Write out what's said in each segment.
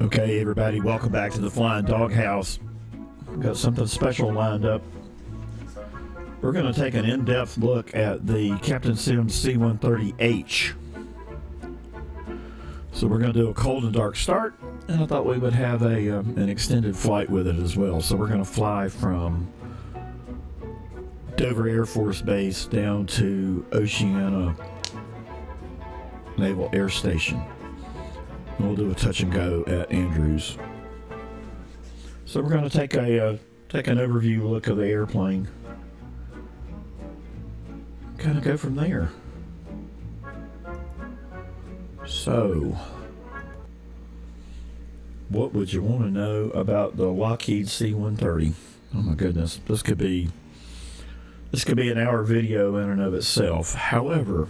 Okay, everybody, welcome back to the Flying Doghouse. We've got something special lined up. We're going to take an in-depth look at the Captain Sim C130H. So we're going to do a cold and dark start, and I thought we would have an extended flight with it as well. So we're going to fly from Dover Air Force Base down to Oceania Naval Air Station. And we'll do a touch and go at Andrews. So we're going to take an overview look of the airplane. Kind of go from there. So, what would you want to know about the Lockheed C130? Oh my goodness, this could be an hour video in and of itself. However,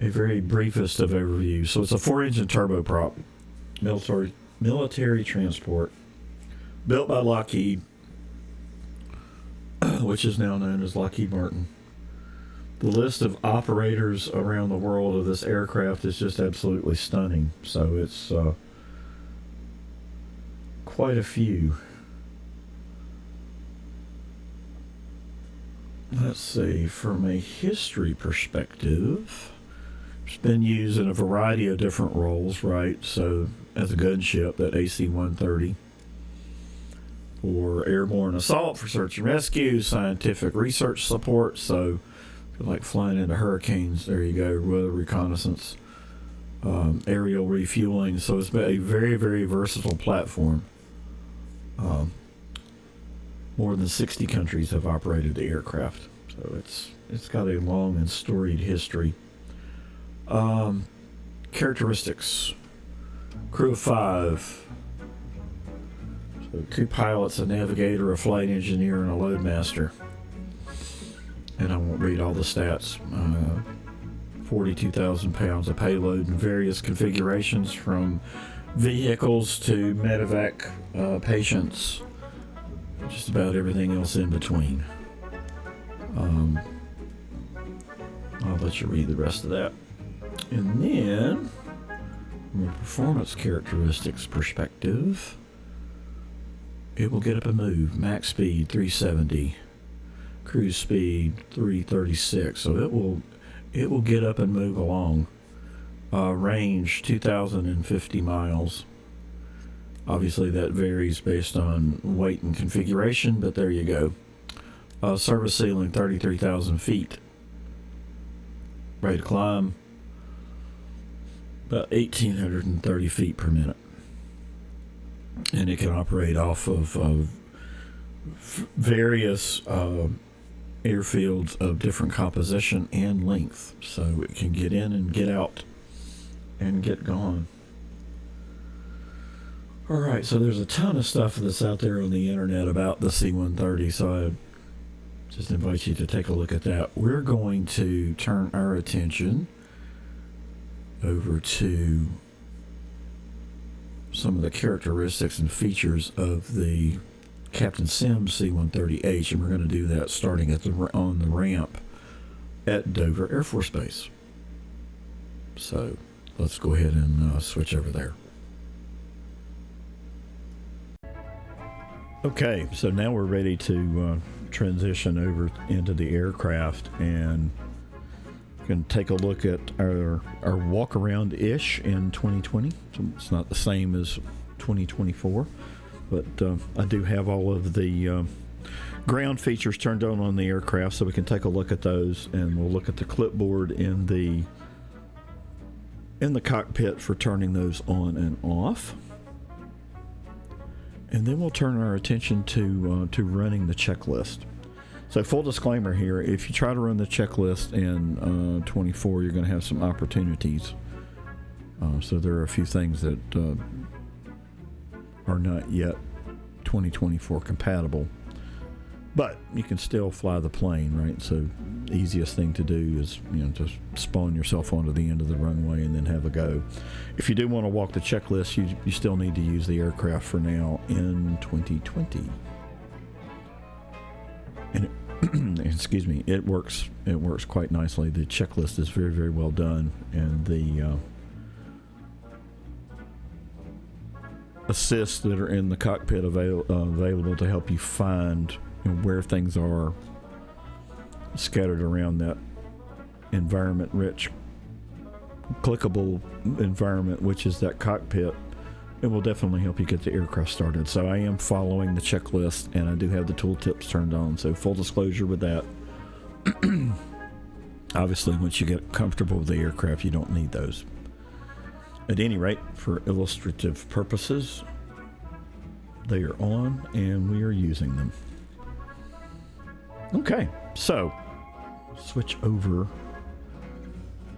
a very briefest of overview. So it's a 4-engine turboprop military transport built by Lockheed, which is now known as Lockheed Martin. The list of operators around the world of this aircraft is just absolutely stunning. So it's quite a few. Let's see, from a history perspective, it's been used in a variety of different roles, right? So as a gunship, that AC-130, for airborne assault, for search and rescue, scientific research support. So like flying into hurricanes, there you go, weather reconnaissance, aerial refueling. So it's been a very, very versatile platform. More than 60 countries have operated the aircraft, so it's got a long and storied history. Characteristics: crew of 5, so 2 pilots, a navigator, a flight engineer, and a loadmaster. And I won't read all the stats. 42,000 pounds of payload in various configurations, from vehicles to medevac patients, just about everything else in between. I'll let you read the rest of that. And then, from a performance characteristics perspective, it will get up and move. Max speed 370, cruise speed 336. So it will get up and move along. Range 2,050 miles. Obviously that varies based on weight and configuration, but there you go. Service ceiling 33,000 feet. Rate of climb about 1,830 feet per minute. And it can operate off of various airfields of different composition and length. So it can get in and get out and get gone. Alright, so there's a ton of stuff that's out there on the internet about the C-130, so I just invite you to take a look at that. We're going to turn our attention over to some of the characteristics and features of the Captain Sim C130H, and we're going to do that starting on the ramp at Dover Air Force Base. So let's go ahead and switch over there. Okay, so now we're ready to transition over into the aircraft, and we're going to take a look at our walk around ish in 2020. So it's not the same as 2024, but I do have all of the ground features turned on the aircraft, so we can take a look at those, and we'll look at the clipboard in the cockpit for turning those on and off. And then we'll turn our attention to running the checklist. So full disclaimer here, if you try to run the checklist in 24, you're going to have some opportunities. So there are a few things that are not yet 2024 compatible. But you can still fly the plane, right? So the easiest thing to do is, just spawn yourself onto the end of the runway and then have a go. If you do want to walk the checklist, you still need to use the aircraft for now in 2020. And excuse me, it works quite nicely. The checklist is very, very well done, and the assists that are in the cockpit available to help you find where things are scattered around that environment-rich, clickable environment, which is that cockpit. It will definitely help you get the aircraft started. So I am following the checklist, and I do have the tooltips turned on. So full disclosure with that. Obviously, once you get comfortable with the aircraft, you don't need those. At any rate, for illustrative purposes, they are on, and we are using them. Okay, so switch over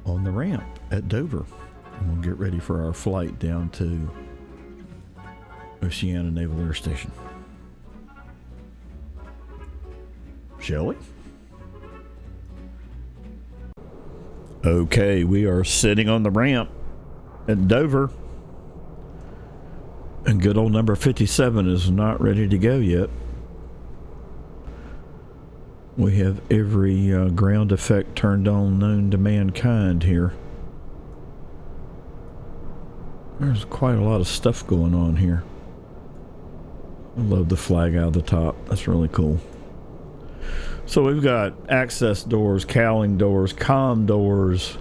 on the ramp at Dover, and we'll get ready for our flight down to Oceania Naval Air Station. Shall we? Okay, we are sitting on the ramp at Dover, and good old number 57 is not ready to go yet. We have every ground effect turned on known to mankind here. There's quite a lot of stuff going on here. I love the flag out of the top. That's really cool. So we've got access doors, cowling doors, comm doors,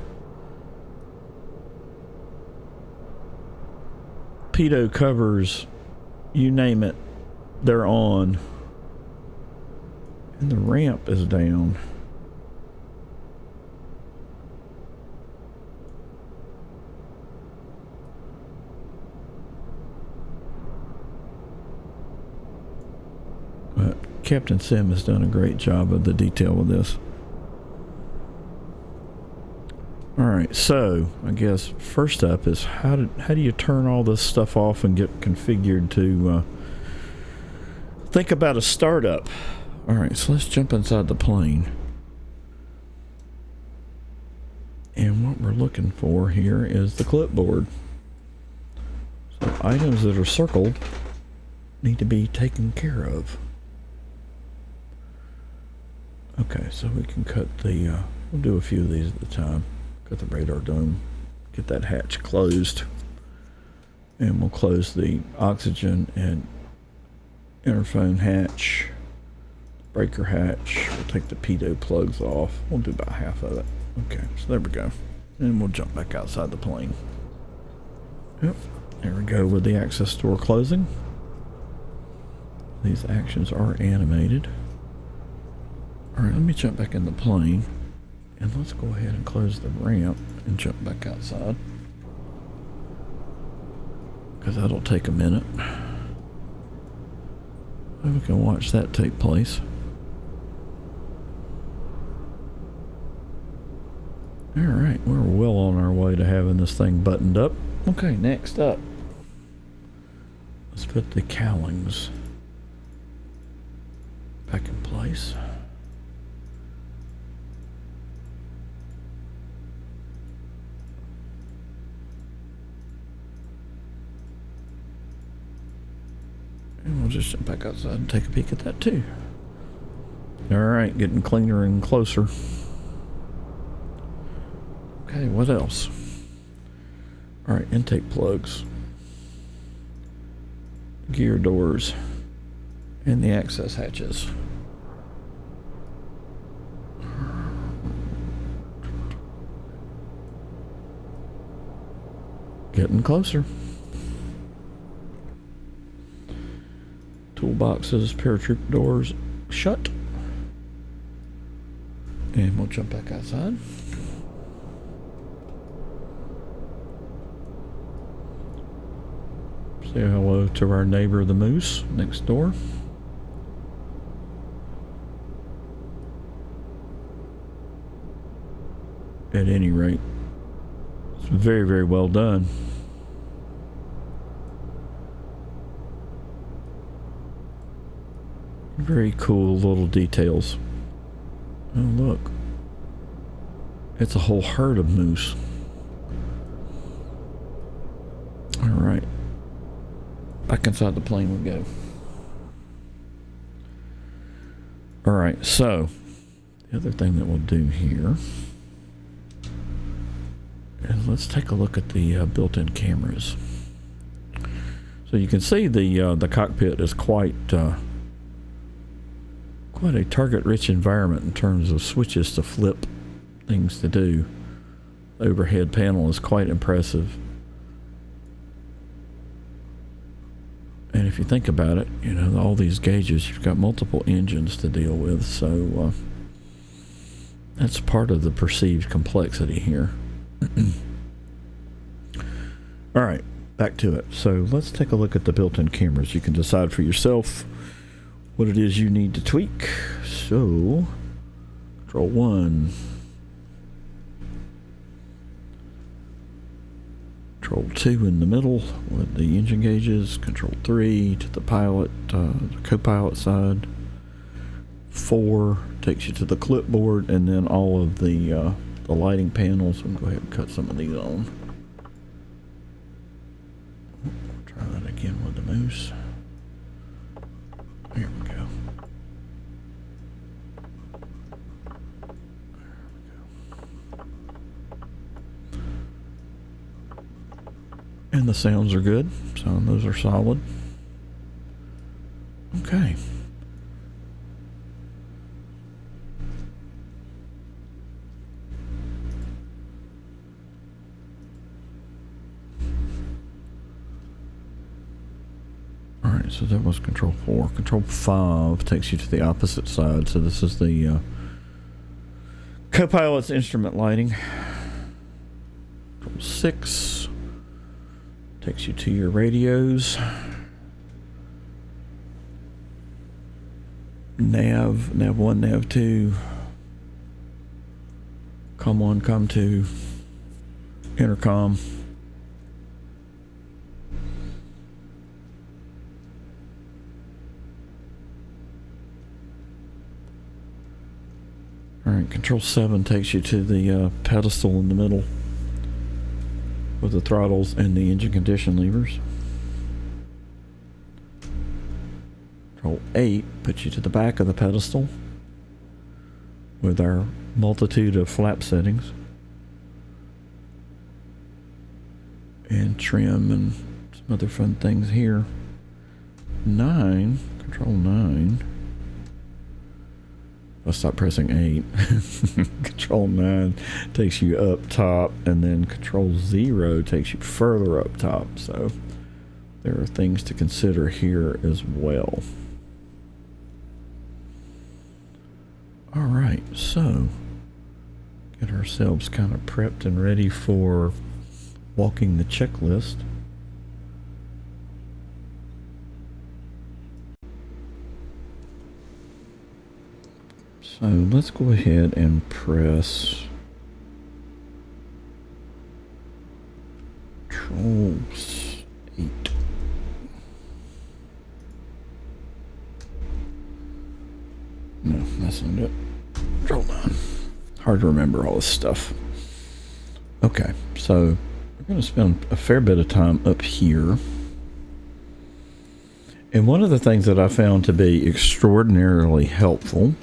pitot covers, you name it, they're on. And the ramp is down. But Captain Sim has done a great job of the detail of this. Alright, so I guess first up is how do you turn all this stuff off and get configured to think about a startup. Alright, so let's jump inside the plane. And what we're looking for here is the clipboard. So items that are circled need to be taken care of. Okay, so we can cut the, we'll do a few of these at a time. Cut the radar dome, get that hatch closed, and we'll close the oxygen and interphone hatch, breaker hatch. We'll take the pitot plugs off. We'll do about half of it. Okay, so there we go. And we'll jump back outside the plane. Yep, there we go with the access door closing. These actions are animated. Alright, let me jump back in the plane. And let's go ahead and close the ramp and jump back outside. Because that'll take a minute. And we can watch that take place. Alright, we're well on our way to having this thing buttoned up. Okay, next up. Let's put the cowlings back in place. And we'll just jump back outside and take a peek at that too. Alright, getting cleaner and closer. Okay, what else? Alright, intake plugs, gear doors, and the access hatches. Getting closer. Toolboxes, paratroop doors shut. And we'll jump back outside. Say hello to our neighbor the moose next door. At any rate, it's very, very well done. Very cool little details. Oh, look. It's a whole herd of moose. Alright. Back inside the plane we go. Alright, so the other thing that we'll do here is let's take a look at the built-in cameras. So you can see the cockpit is quite a target-rich environment in terms of switches to flip things to do. The overhead panel is quite impressive. And if you think about it, you know, all these gauges, you've got multiple engines to deal with, so that's part of the perceived complexity here. All right, back to it. So let's take a look at the built-in cameras. You can decide for yourself what it is you need to tweak. So, Control 1. Control 2 in the middle with the engine gauges. Control 3 to the pilot, the co-pilot side. 4 takes you to the clipboard, and then all of the lighting panels. We'll go ahead and cut some of these on. Try that again with the mouse. Here we go. And the sounds are good, so those are solid. Okay. Alright, so that was Control 4. Control 5 takes you to the opposite side, so this is the co-pilot's instrument lighting. Control 6 takes you to your radios. Nav 1, Nav 2. COM 1, COM 2. Intercom. Alright, Control 7 takes you to the pedestal in the middle with the throttles and the engine condition levers. Control 8 puts you to the back of the pedestal with our multitude of flap settings and trim and some other fun things here. 9, Control 9. I'll stop pressing 8. Control 9 takes you up top, and then Control 0 takes you further up top. So there are things to consider here as well. All right, so get ourselves kind of prepped and ready for walking the checklist. So let's go ahead and press Control 8. No, that's not it. Control 9. Hard to remember all this stuff. Okay, so we're going to spend a fair bit of time up here. And one of the things that I found to be extraordinarily helpful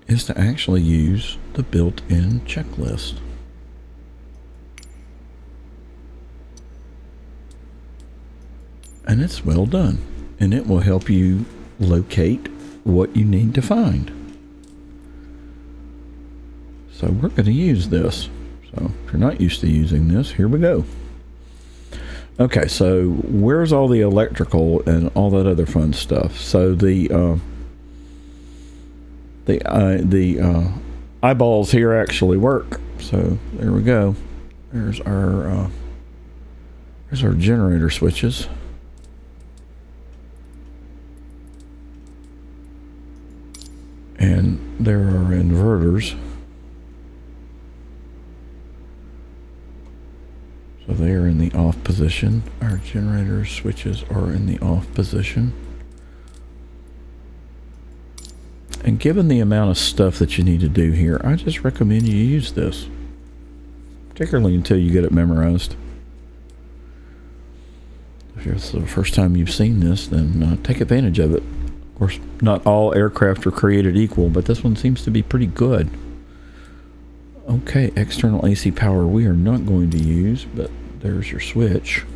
is to actually use the built-in checklist. And it's well done. And it will help you locate what you need to find. So we're going to use this. So if you're not used to using this, here we go. Okay, so where's all the electrical and all that other fun stuff? So the eyeballs here actually work. So there we go. There's our generator switches. And there are inverters. So they are in the off position. Our generator switches are in the off position. And given the amount of stuff that you need to do here, I just recommend you use this. Particularly until you get it memorized. If it's the first time you've seen this, then take advantage of it. Of course, not all aircraft are created equal, but this one seems to be pretty good. Okay, external AC power we are not going to use, but there's your switch.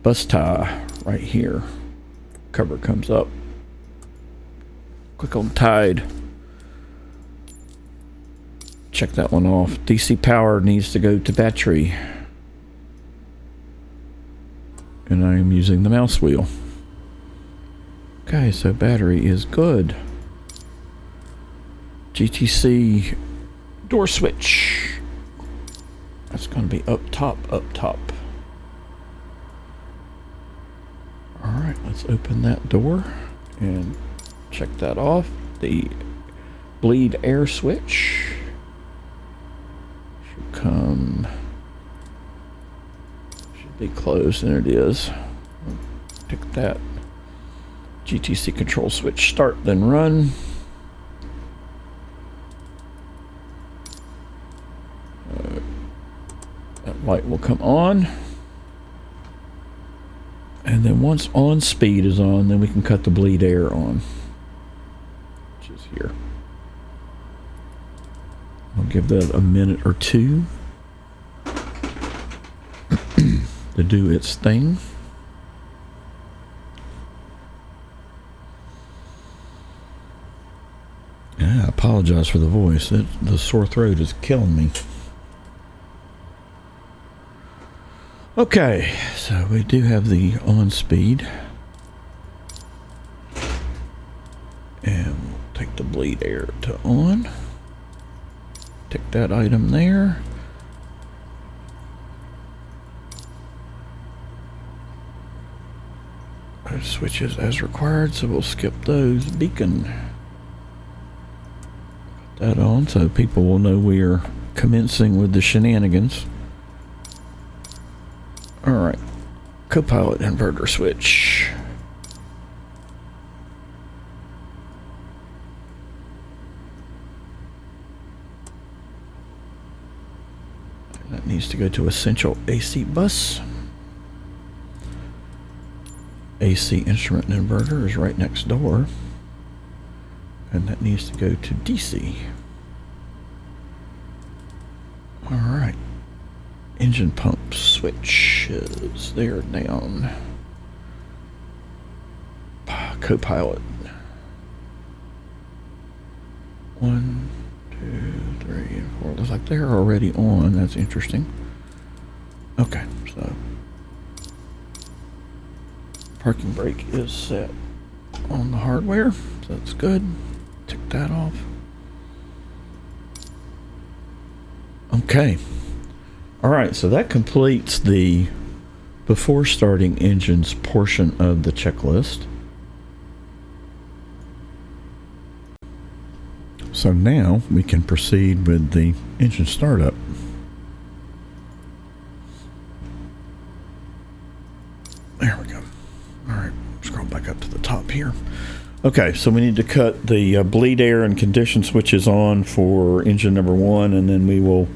bus tie right here. Cover comes up. Click on tide. Check that one off. DC power needs to go to battery. And I am using the mouse wheel. Okay, so battery is good. GTC door switch. That's going to be up top, up top. Alright, let's open that door and check that off. The bleed air switch should come, should be closed, and it is. Pick that. GTC control switch, start then run. That light will come on. And then once on speed is on, then we can cut the bleed air on, which is here. I'll give that a minute or two to do its thing. Yeah, I apologize for the voice. The sore throat is killing me. Okay, so we do have the on speed. And we'll take the bleed air to on. Take that item there. Those switches as required, so we'll skip those. Beacon. Put that on so people will know we are commencing with the shenanigans. Alright, copilot inverter switch. That needs to go to essential AC bus. AC instrument and inverter is right next door. And that needs to go to DC. Alright. Engine pump switches, they're down. Copilot. 1, 2, 3, and 4. Looks like they're already on. That's interesting. Okay, so parking brake is set on the hardware, so that's good. Tick that off. Okay. Alright, so that completes the before starting engines portion of the checklist. So now we can proceed with the engine startup. There we go. Alright, scroll back up to the top here. Okay, so we need to cut the bleed air and condition switches on for engine number 1, and then we will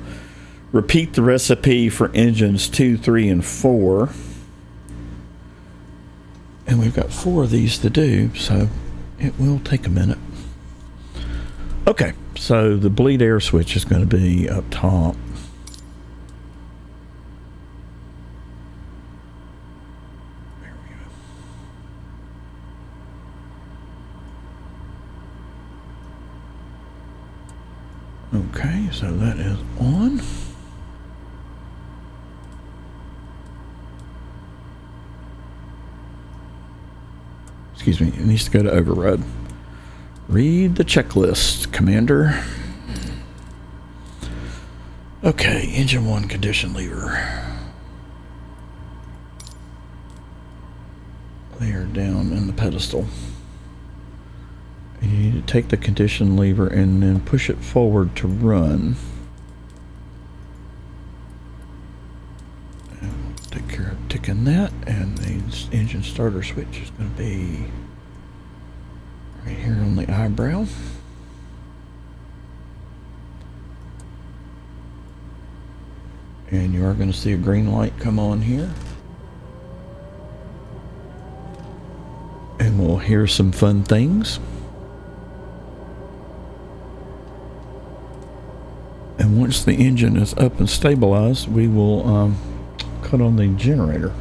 repeat the recipe for engines 2, 3, and 4. And we've got 4 of these to do, so it will take a minute. Okay, so the bleed air switch is going to be up top. There we go. Okay, so that is on. Excuse me, it needs to go to override. Read the checklist, Commander. Okay, engine 1 condition lever. They are down in the pedestal. You need to take the condition lever and then push it forward to run. And we'll take care of ticking that, and the engine starter switch is going to be right here on the eyebrow. And you are going to see a green light come on here. And we'll hear some fun things. And once the engine is up and stabilized, we will cut on the generator.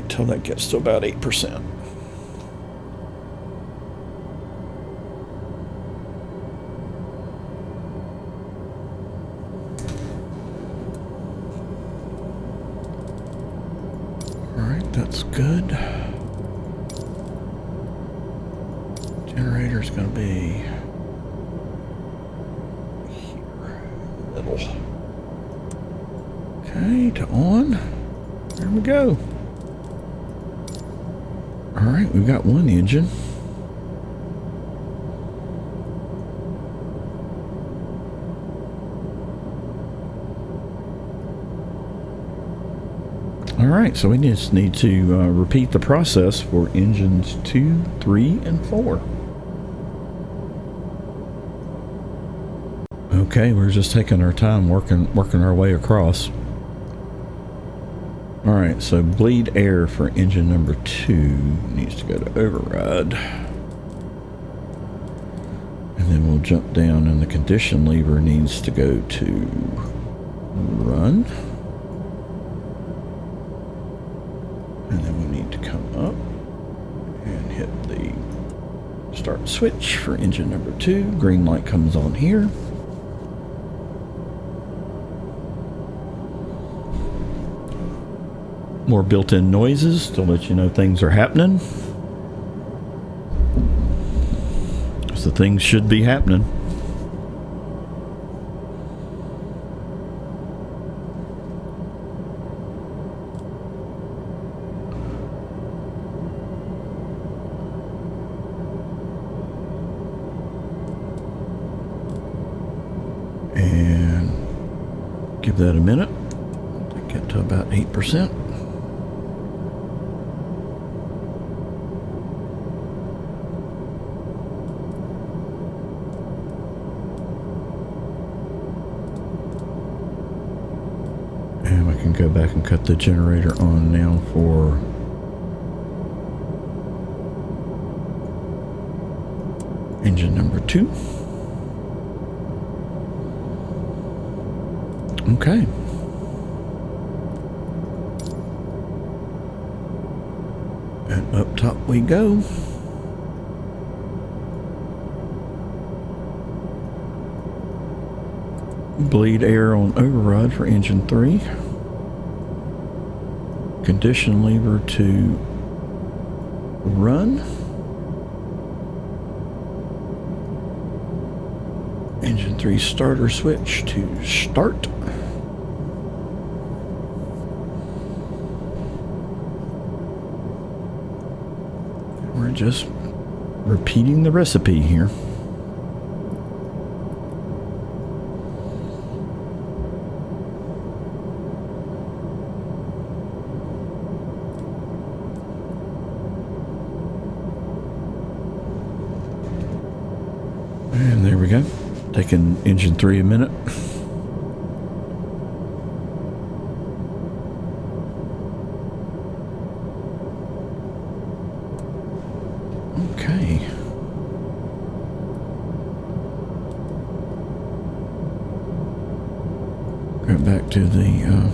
till that gets to about 8%. Alright, that's good. Generator's going to be here, middle. Okay, to on. There we go. Alright, we've got one engine. Alright, so we just need to repeat the process for engines 2, 3, and 4. Okay, we're just taking our time working our way across. Alright, so bleed air for engine number 2 needs to go to override. And then we'll jump down and the condition lever needs to go to run. And then we need to come up and hit the start switch for engine number 2. Green light comes on here. More built-in noises to let you know things are happening. So things should be happening. And give that a minute. Get to about 8%. Go back and cut the generator on now for engine number 2. Okay. And up top we go. Bleed air on override for engine 3. Condition lever to run. Engine 3 starter switch to start. We're just repeating the recipe here. And there we go. Taking engine 3 a minute. Okay. Go back to the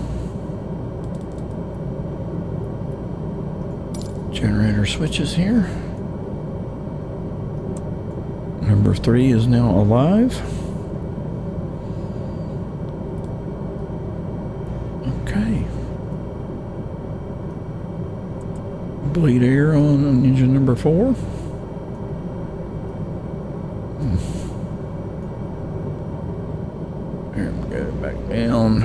generator switches here. Number 3 is now alive. Okay. Bleed air on engine number 4. There we go, back down.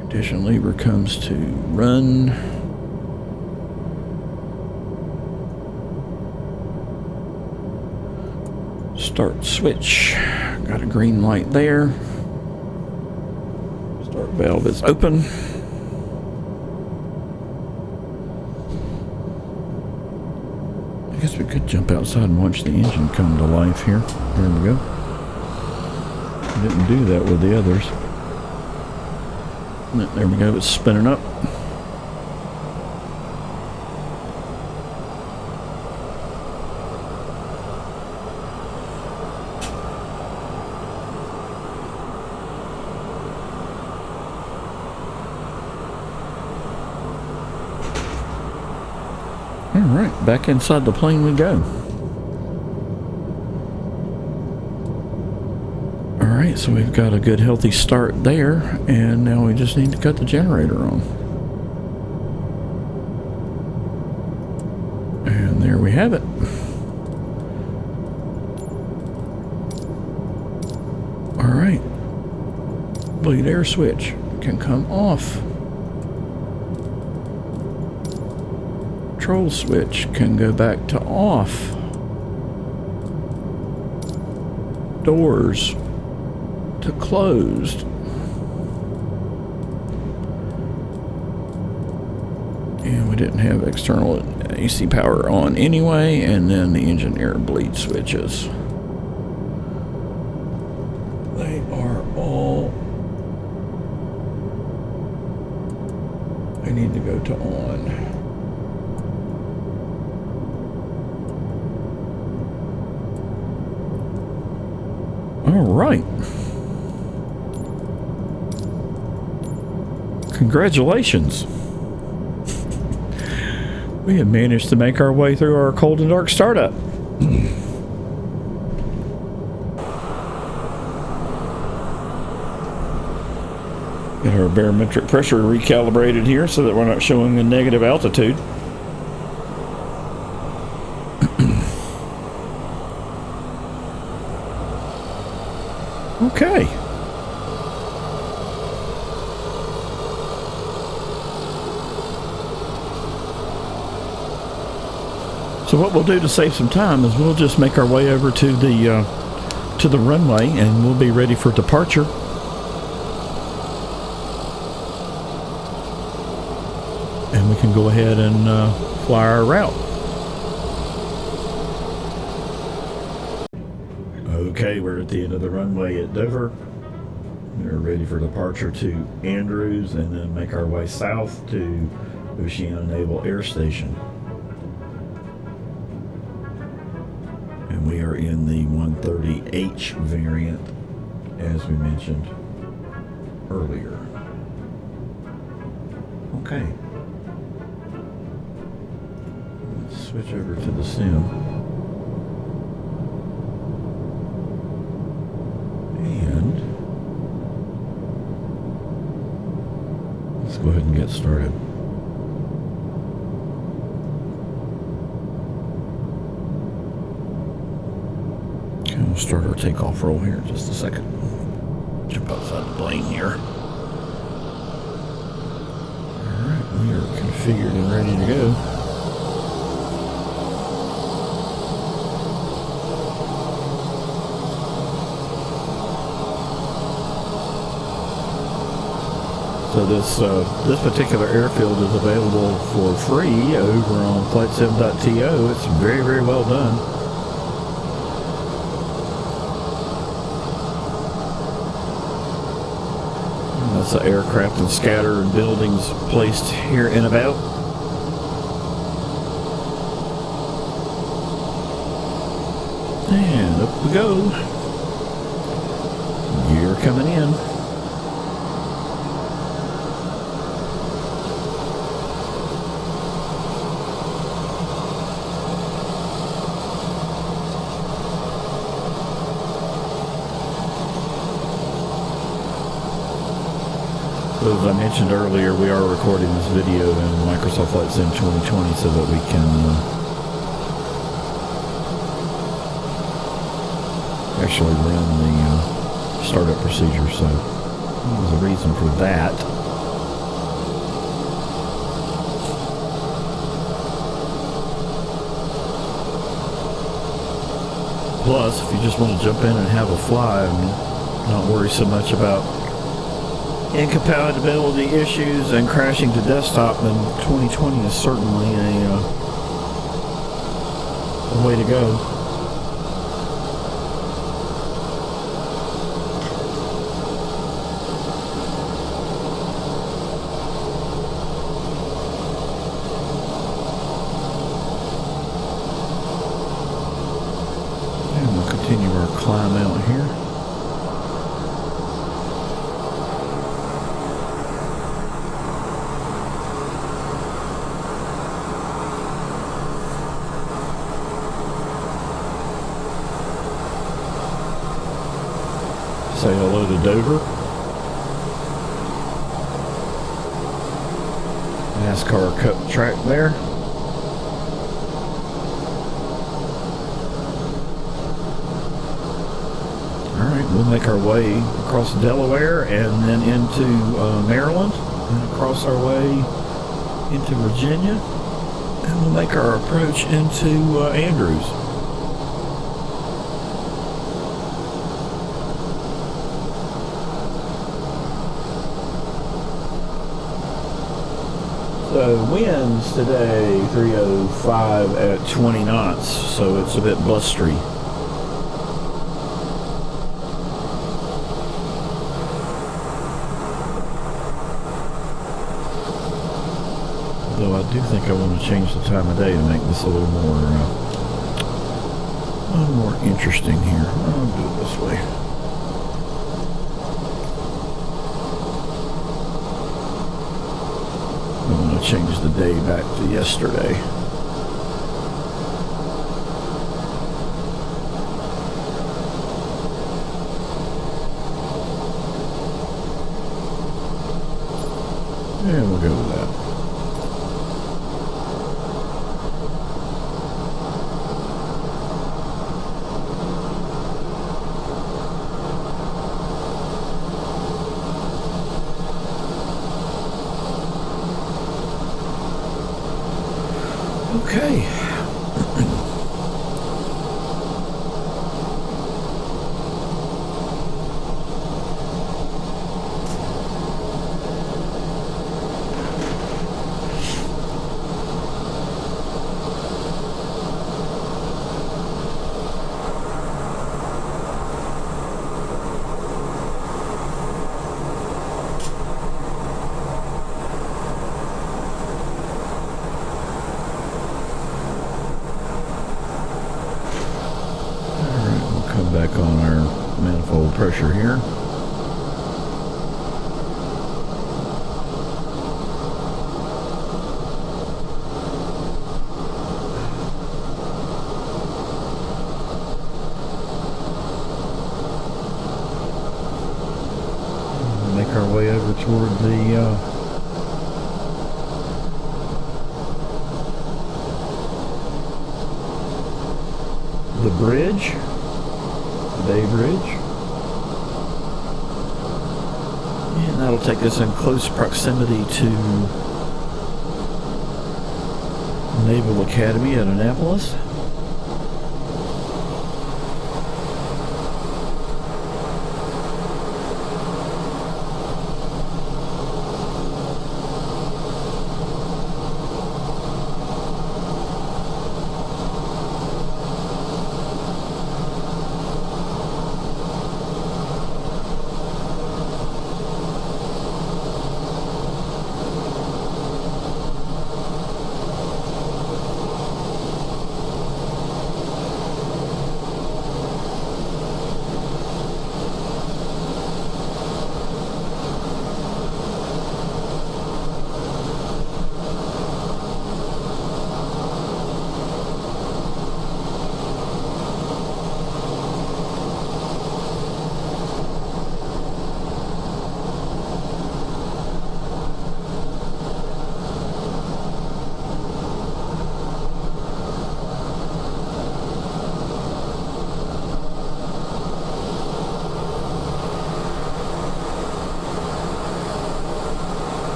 Condition lever comes to run. Start switch. Got a green light there. Start valve is open. I guess we could jump outside and watch the engine come to life here. There we go. Didn't do that with the others. There we go, it's spinning up. Alright, back inside the plane we go. Alright, so we've got a good healthy start there, and now we just need to cut the generator on. And there we have it. Alright. Bleed air switch can come off. Control switch can go back to off. Doors to closed. And we didn't have external AC power on anyway, and then the engine air bleed switches. They are all, I need to go to on. All right. Congratulations. We have managed to make our way through our cold and dark startup. Get our barometric pressure recalibrated here so that we're not showing a negative altitude. Okay. So what we'll do to save some time is we'll just make our way over to the runway, and we'll be ready for departure. And we can go ahead and fly our route. Okay, we're at the end of the runway at Dover. We're ready for departure to Andrews, and then make our way south to Oceania Naval Air Station. And we are in the 130H variant, as we mentioned earlier. Okay. Let's switch over to the sim. And let's go ahead and get started. Okay, we'll start our takeoff roll here in just a second. Jump outside the plane here. Alright, we are configured and ready to go. So this particular airfield is available for free over on Flightsim.to. It's very, very well done. And that's the aircraft and scatter and buildings placed here and about. And up we go. Gear coming in. So as I mentioned earlier, we are recording this video in Microsoft Flight Sim 2020 so that we can actually run the startup procedure. So there's a reason for that. Plus, if you just want to jump in and have a fly and not worry so much about incompatibility issues and crashing to desktop, then 2020 is certainly a way to go. And we'll continue our climb out here. Say hello to Dover. NASCAR Cup track there. Alright, we'll make our way across Delaware and then into Maryland and across our way into Virginia, and we'll make our approach into Andrews. So winds today 305 at 20 knots, so it's a bit blustery. Though I do think I want to change the time of day to make this a little more interesting here. I'll do it this way. I want to change the day back to yesterday. And we'll go with that. Okay. Back on our manifold pressure here. Make our way over toward the bridge. Bay Bridge, and that'll take us in close proximity to Naval Academy at Annapolis.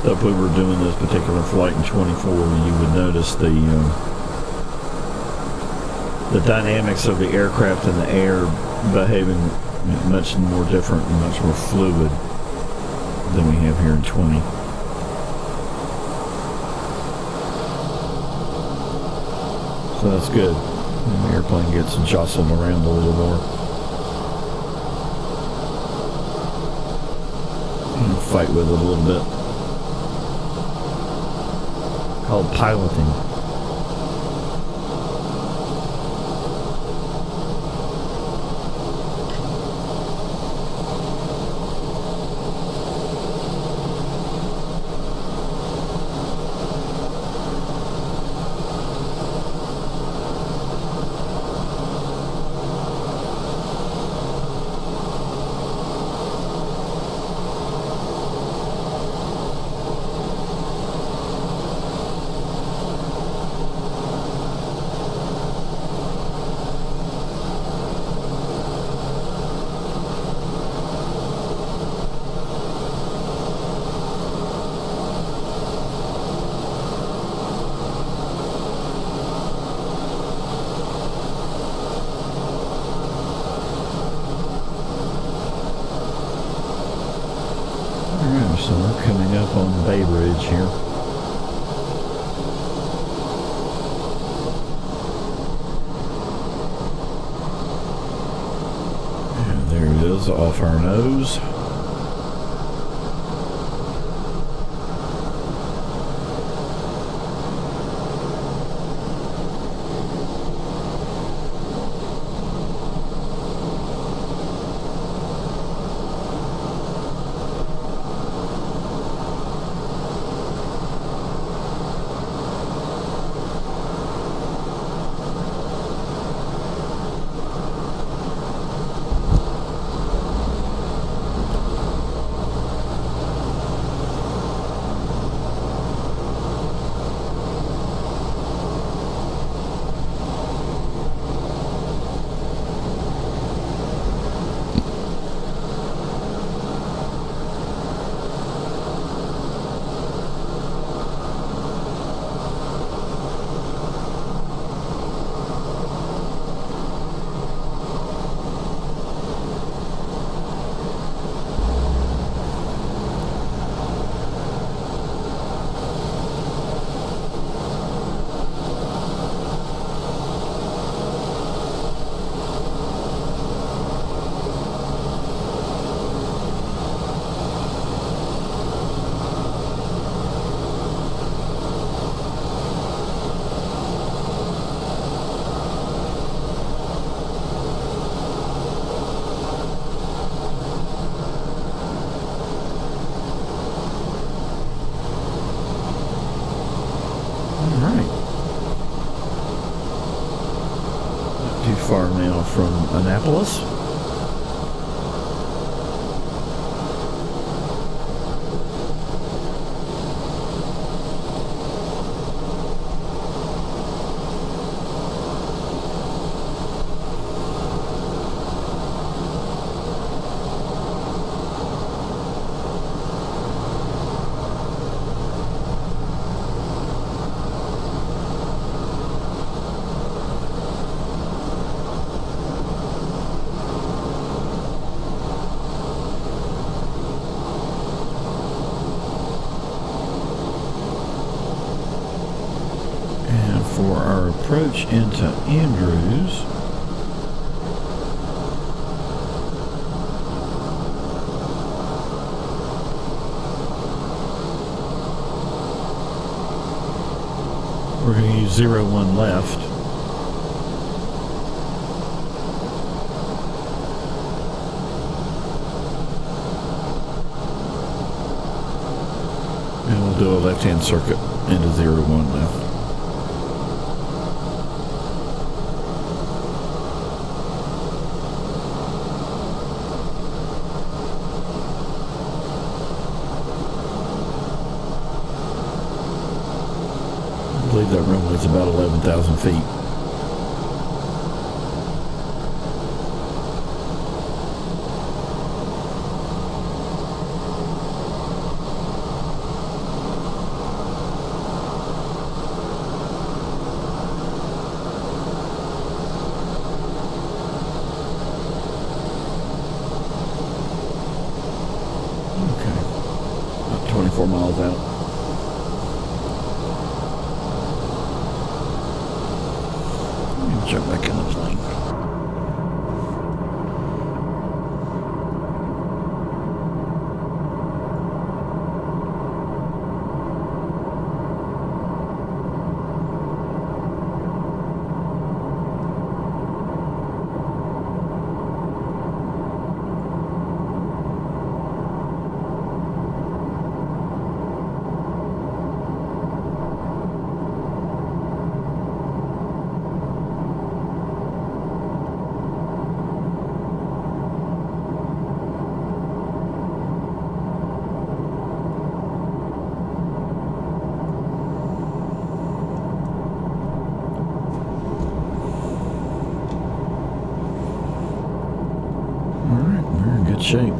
If we were doing this particular flight in 24, you would notice the dynamics of the aircraft in the air behaving much more different and much more fluid than we have here in 20. So that's good. And the airplane gets jostled around a little more. And fight with it a little bit. Called piloting. coming up on Bay Ridge here. And there it is off our nose. Far now from Annapolis. For our approach into Andrews, we're going to use 01 left. And we'll do a left-hand circuit into 01 left. I believe that runway is about 11,000 feet. Okay, about 24 miles out. Jump back in the plane. Shape.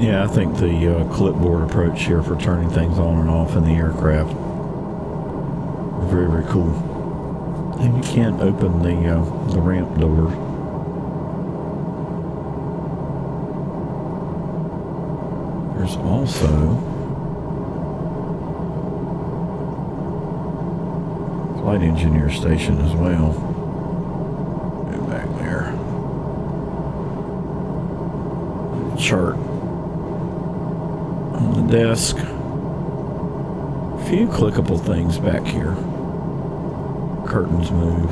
Yeah, I think the clipboard approach here for turning things on and off in the aircraft very, very cool. And you can open the ramp door. There's also flight engineer station as well. Go back there. Chart on the desk. A few clickable things back here. Curtains move.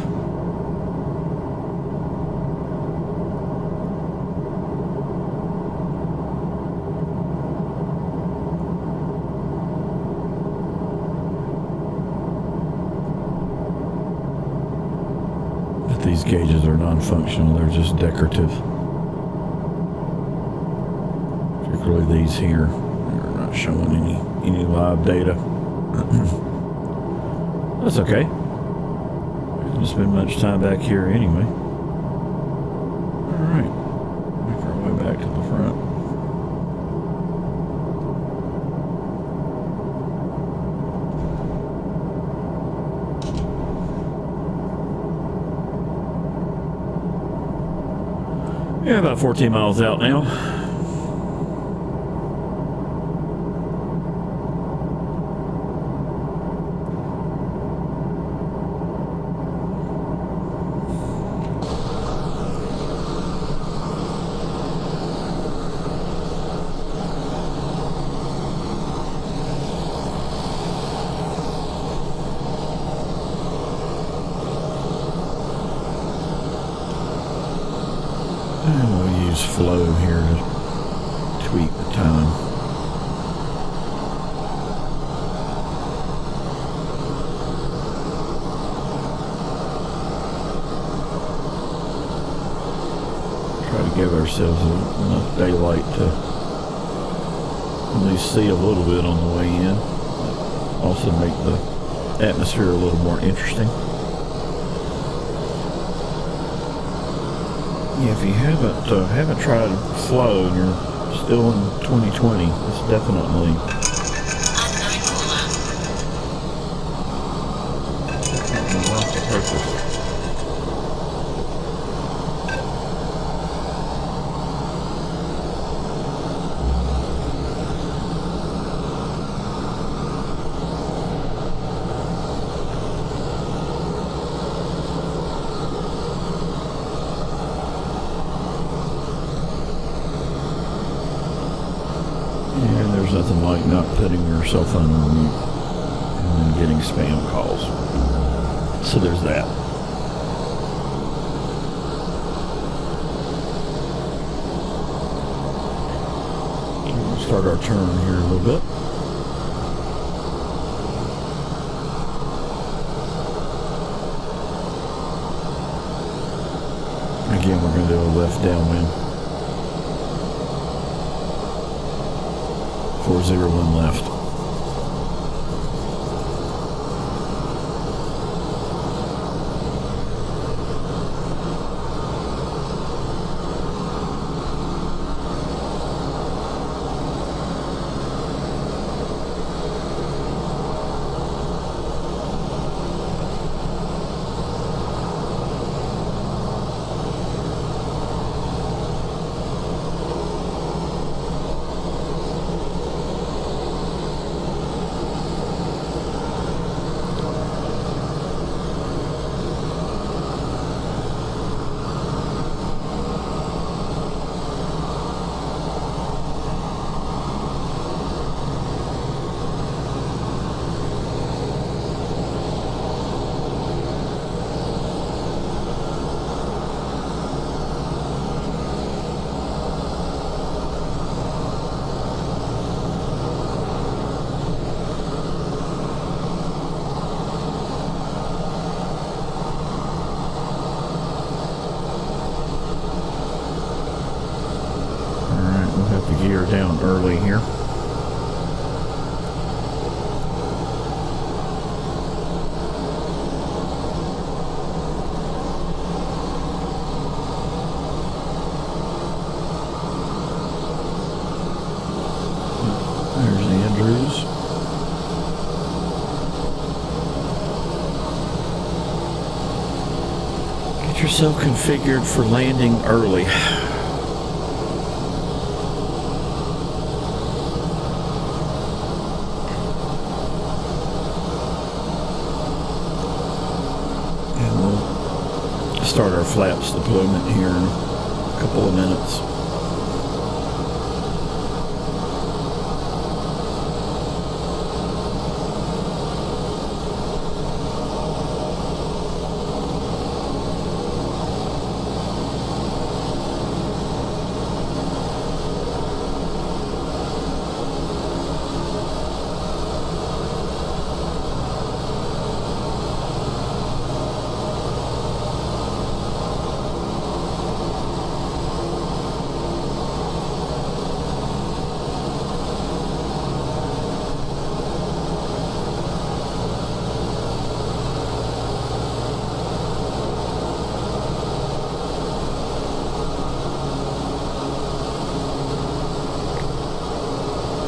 But these gauges are non-functional, they're just decorative. Particularly these here. They're not showing any live data. That's okay. We didn't spend much time back here anyway. Alright. Make our way back to the front. Yeah, about 14 miles out now. And we'll use flow here to tweak the time. Try to give ourselves enough daylight to at least see a little bit on the way in. Also make the atmosphere a little more interesting. Yeah, if you haven't tried flow and you're still in 2020, it's definitely lots of purpose. And there's nothing like not putting your cell phone on mute and then getting spam calls. So there's that. We'll start our turn here a little bit. Again, we're going to do a left downwind. 401 left. Gear down early here. Get yourself configured for landing early. And we'll start our flaps deployment here in a couple of minutes.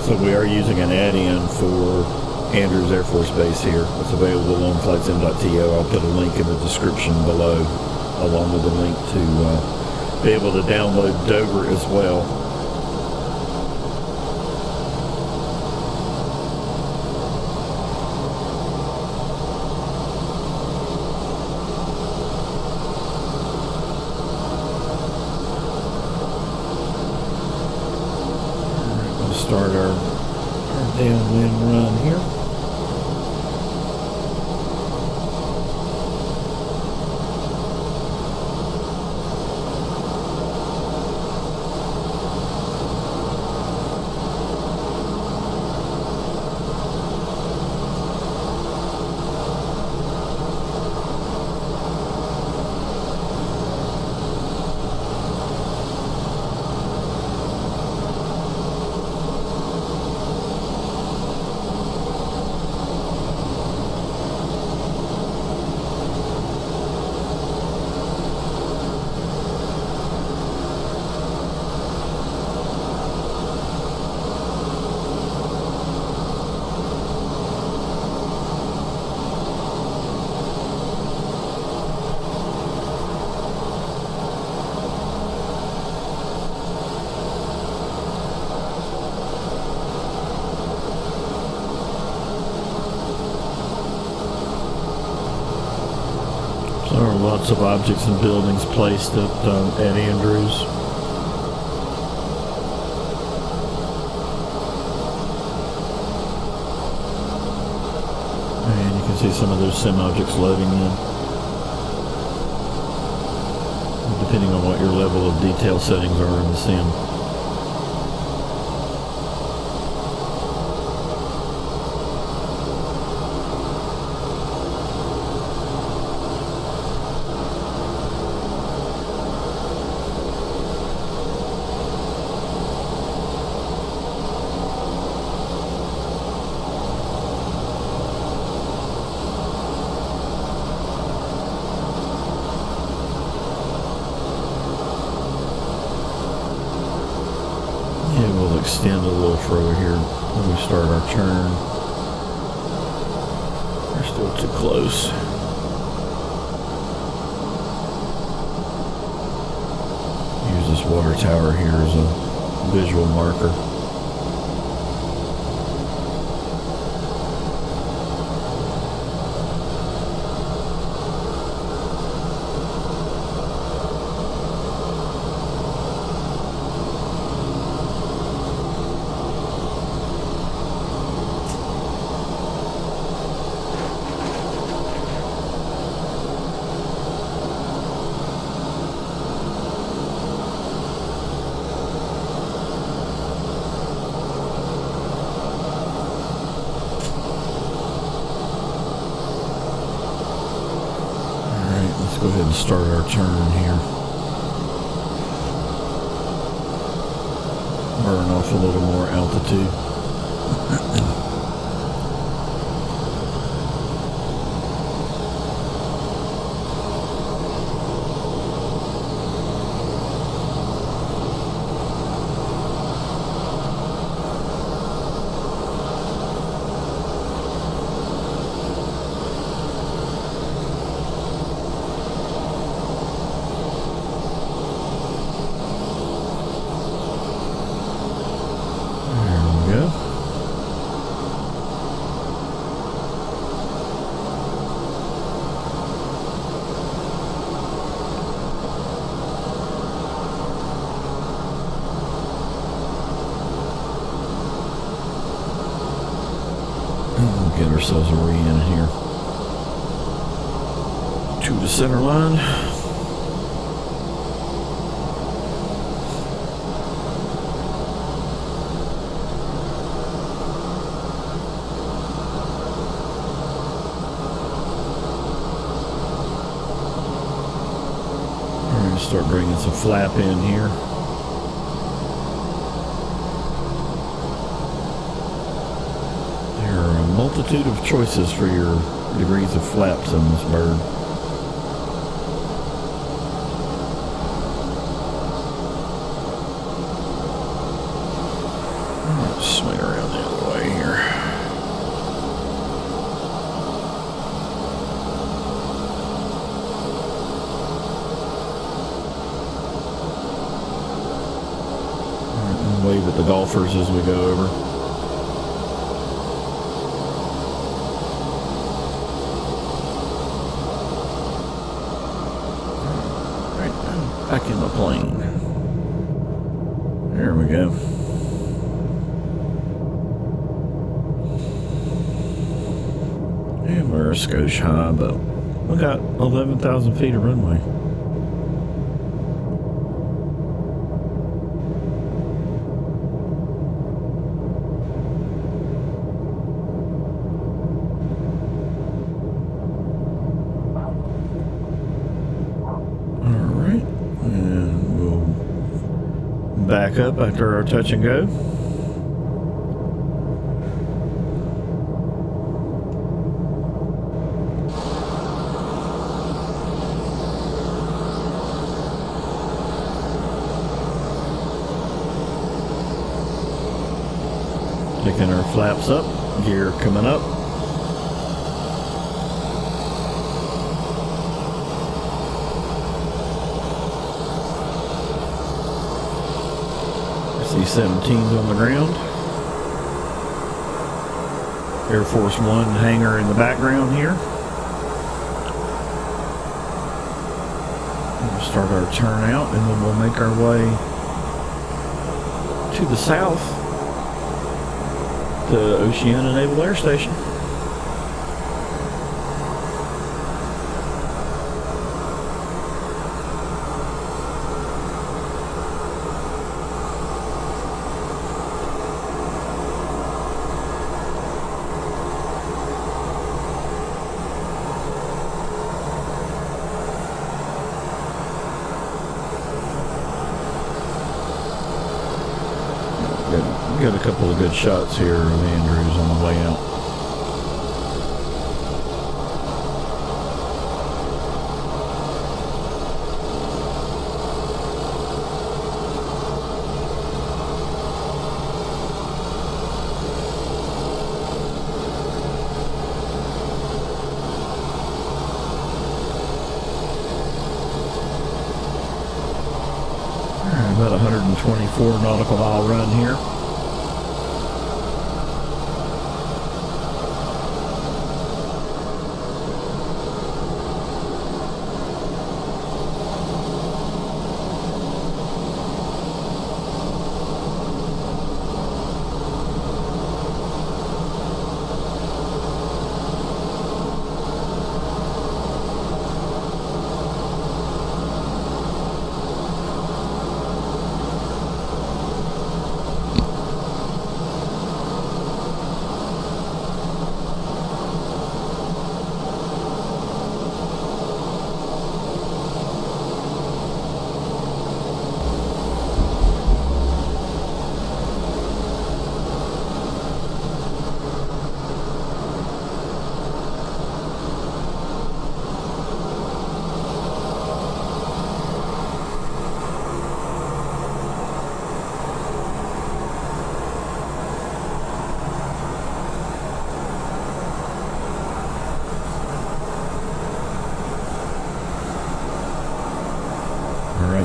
So we are using an add-in for Andrews Air Force Base here. It's available on Flightsim.to. I'll put a link in the description below, along with a link to be able to download Dover as well. Start our downwind run here. There are lots of objects and buildings placed at Andrews. And you can see some of those sim objects loading in. Depending on what your level of detail settings are in the sim. Yeah, we'll extend a little further here when we start our turn. We're still too close. Use this water tower here as a visual marker. Let's go ahead and start our turn here. Burn off a little more altitude. ourselves a re-in here. To the center line. We're going to start bringing some flap in here. There are a multitude of choices for your degrees of flaps on this bird. Swing around the other way here. Alright, and wave at the golfers as we go over. Alright, back in the plane. There we go. And we're a skosh high, but we got 11,000 feet of runway. Alright, and we'll back up after our touch and go. Picking our flaps up, gear coming up. C-17's on the ground. Air Force One hangar in the background here. We'll start our turn out and then we'll make our way to the south. The Oceania Naval Air Station. Got a couple of good shots here of Andrews on the way out. About 124 nautical mile run here.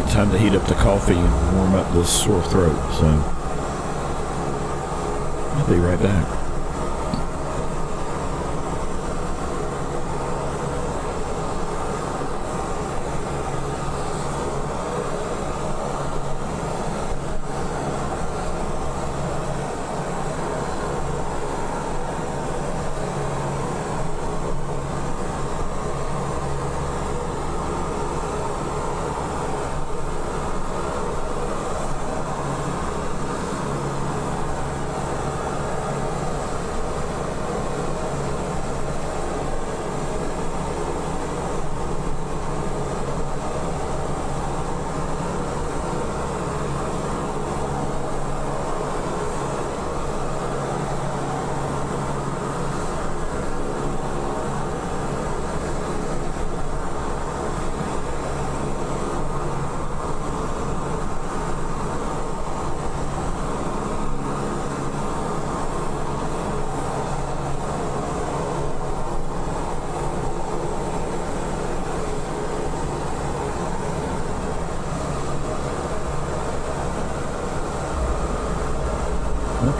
Time to heat up the coffee and warm up this sore throat, so I'll be right back.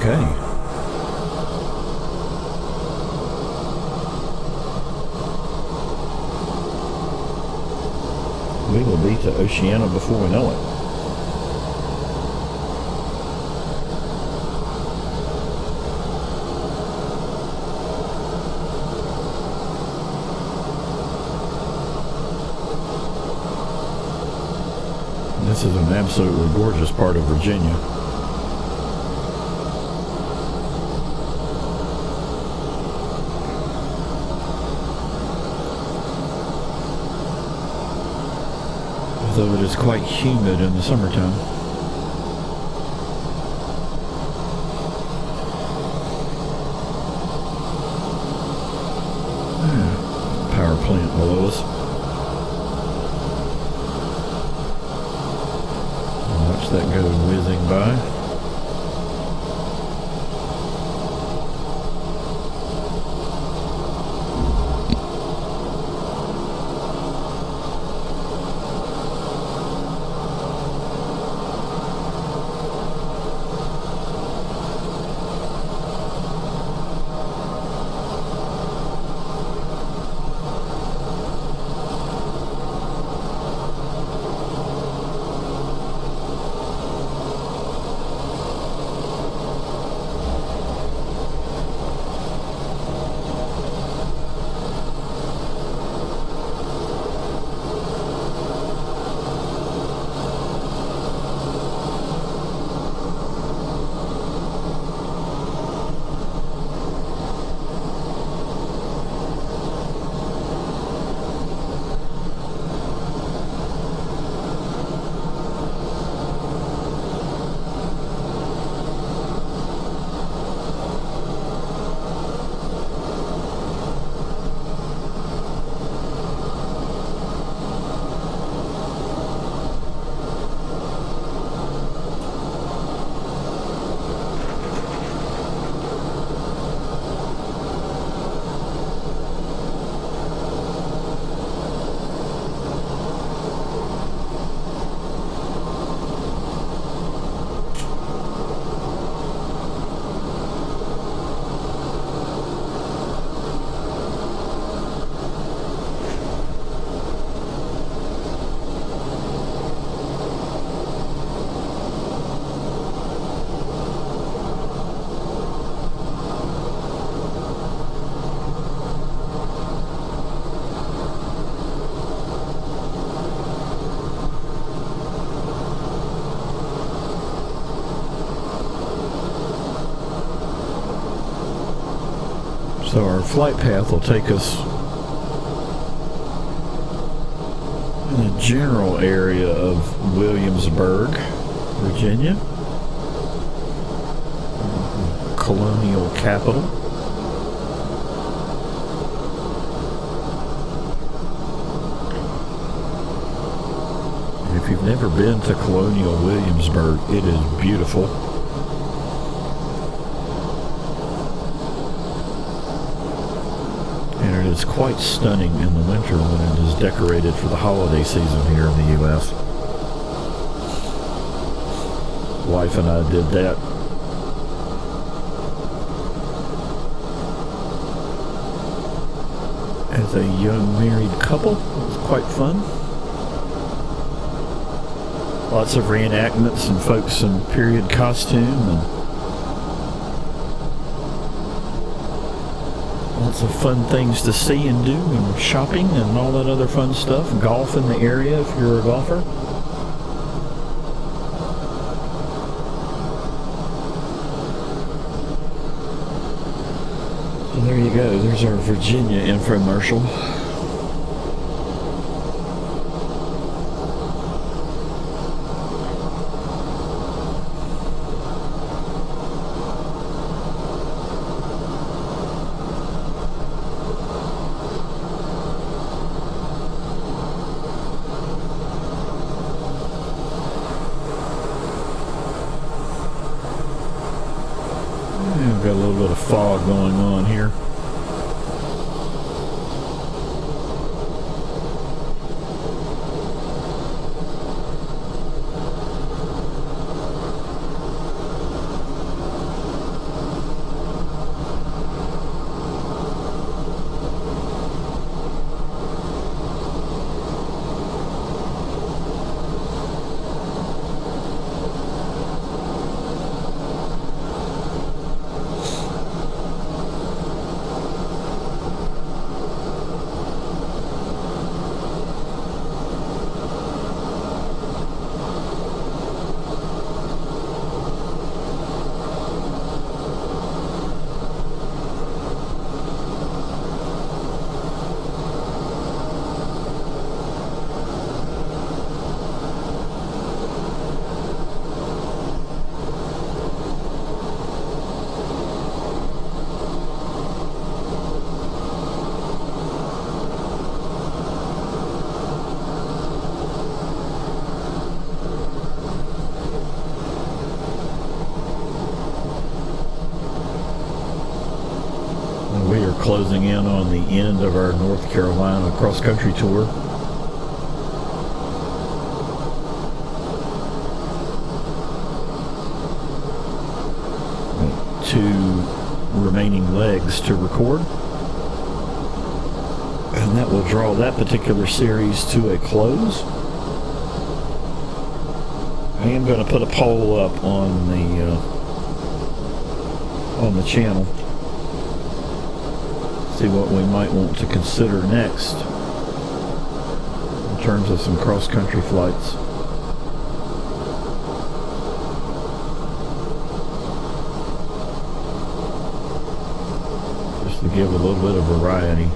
Okay. We will be to Oceania before we know it. This is an absolutely gorgeous part of Virginia. Although it is quite humid in the summertime. Power plant below us. Watch that go whizzing by. So our flight path will take us in the general area of Williamsburg, Virginia, colonial capital. If you've never been to colonial Williamsburg, it is beautiful. And it is quite stunning in the winter when it is decorated for the holiday season here in the U.S. Wife and I did that. As a young married couple. It was quite fun. Lots of reenactments and folks in period costume and lots of fun things to see and do, and shopping and all that other fun stuff. Golf in the area if you're a golfer. So there you go. There's our Virginia infomercial. Got a little bit of fog going on here. closing in on the end of our North Carolina cross-country tour. Two remaining legs to record, and that will draw that particular series to a close. I am going to put a poll up on the channel, see what we might want to consider next in terms of some cross-country flights. Just to give a little bit of variety.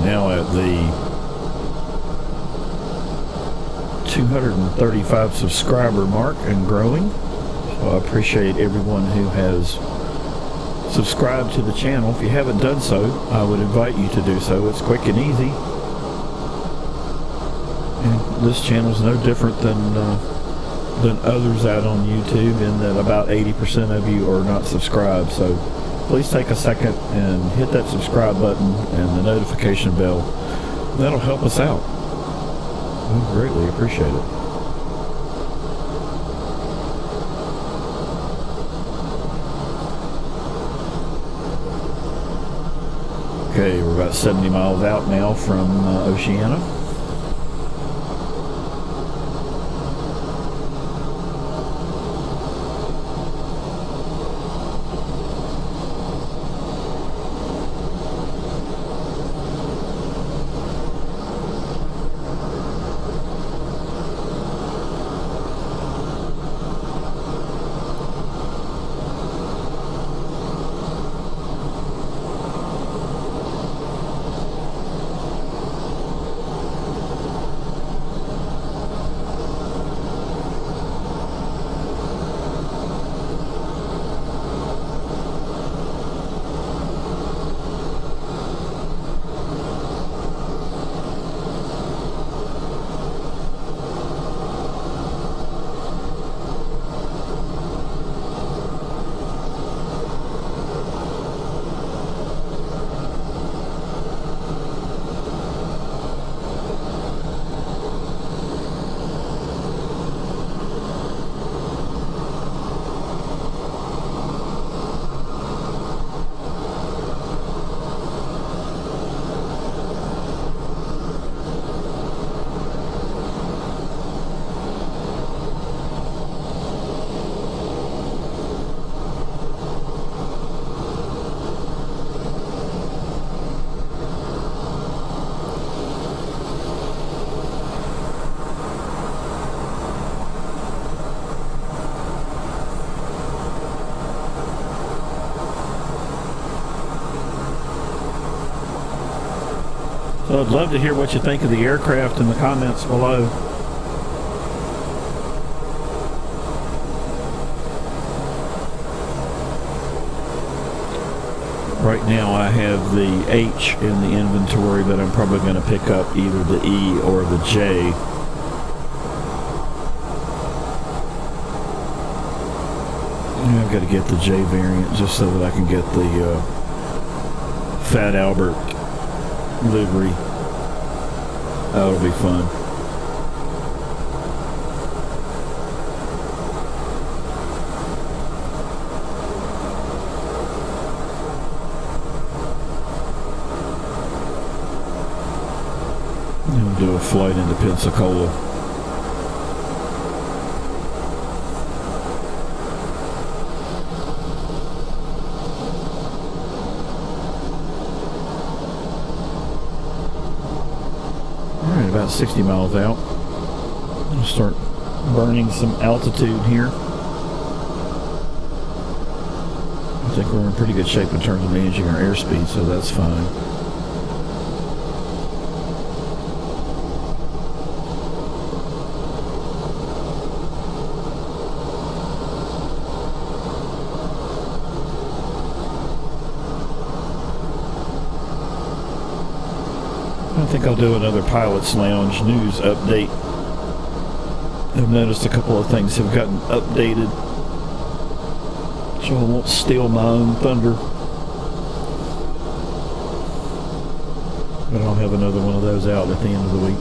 Now at the 235 subscriber mark and growing. So I appreciate everyone who has subscribed to the channel. If you haven't done so, I would invite you to do so. It's quick and easy. And this channel is no different than others out on YouTube, in that about 80% of you are not subscribed. So please take a second and hit that subscribe button and the notification bell. That'll help us out. We greatly appreciate it. Okay, we're about 70 miles out now from Oceania. So I'd love to hear what you think of the aircraft in the comments below. Right now I have the H in the inventory, but I'm probably going to pick up either the E or the J. I've got to get the J variant just so that I can get the Fat Albert livery. That'll be fun. We'll do a flight into Pensacola. About 60 miles out. I'll start burning some altitude here. I think we're in pretty good shape in terms of managing our airspeed, so that's fine. think I'll do another Pilot's Lounge news update. I've noticed a couple of things have gotten updated, so I won't steal my own thunder. But I'll have another one of those out at the end of the week.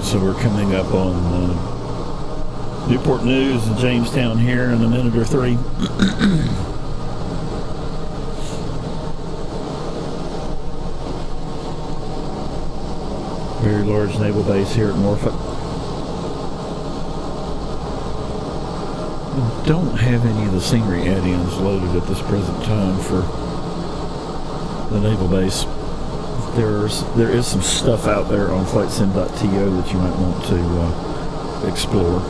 So we're coming up on Newport News and Jamestown here in a minute or three. Very large naval base here at Norfolk. I don't have any of the scenery add-ins loaded at this present time for the naval base. There is some stuff out there on Flightsim.to that you might want to explore.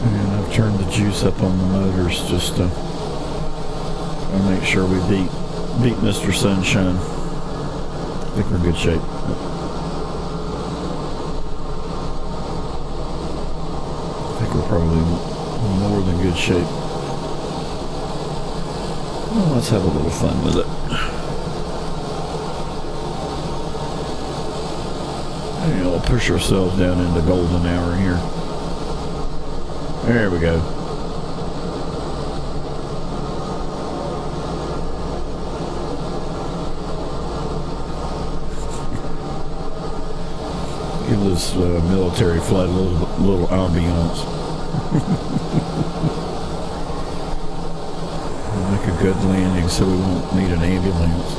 And I've turned the juice up on the motors just to make sure we beat Mr. Sunshine. I think we're in good shape. We're probably more than good shape. Well, let's have a little fun with it. And we'll push ourselves down into golden hour here. There we go. Give this military flight a little ambiance. We'll make a good landing so we won't need an ambulance.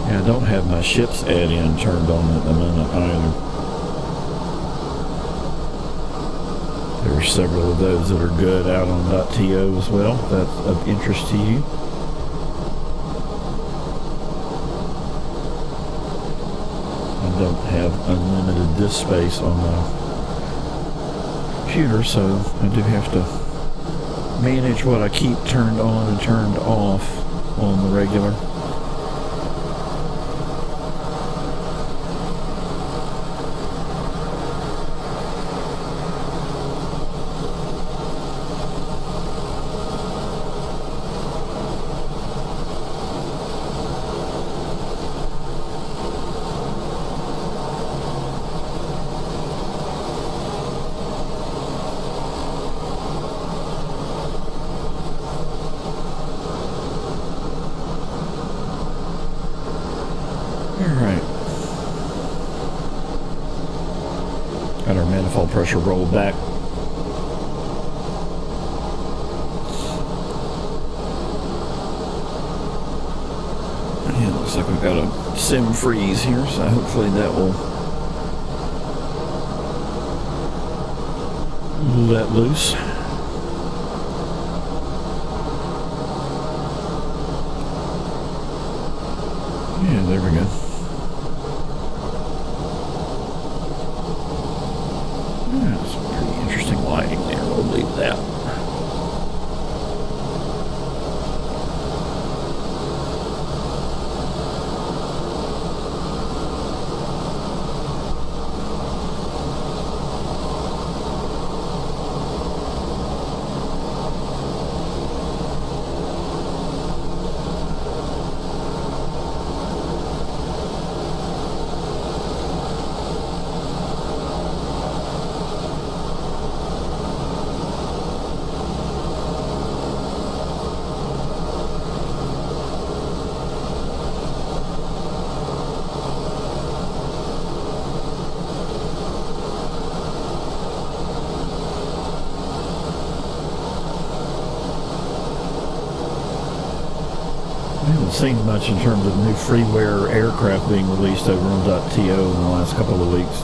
I don't have my ship's add-in turned on at the moment either. There are several of those that are good out on .to as well. If that's of interest to you. I don't have unlimited disk space on my computer, so I do have to manage what I keep turned on and turned off on the regular. Got our manifold pressure rolled back. And it looks like we've got a sim freeze here, so hopefully that will let loose. Yeah, there we go. Yeah, some pretty interesting lighting there. We'll leave that. I haven't seen much in terms of new freeware aircraft being released over on .to in the last couple of weeks.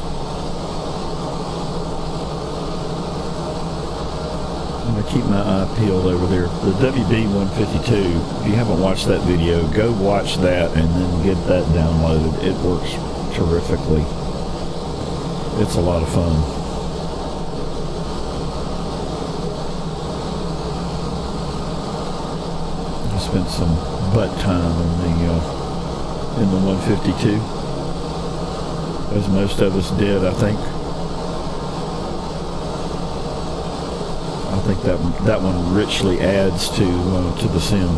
I'm going to keep my eye peeled over there. The WB-152, if you haven't watched that video, go watch that and then get that downloaded. It works terrifically. It's a lot of fun. Spent some butt time in the 152, as most of us did. I think that one richly adds to the sim.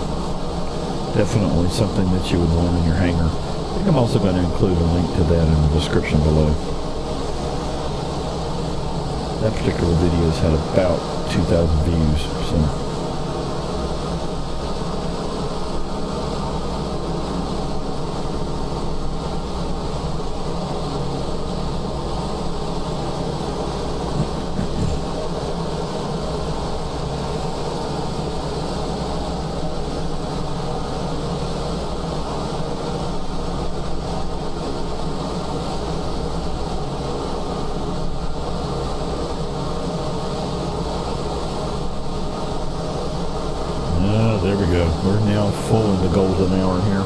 Definitely something that you would want in your hangar. I think I'm also going to include a link to that in the description below. That particular video has had about 2,000 views, so. There we go. We're now full in the golden hour here.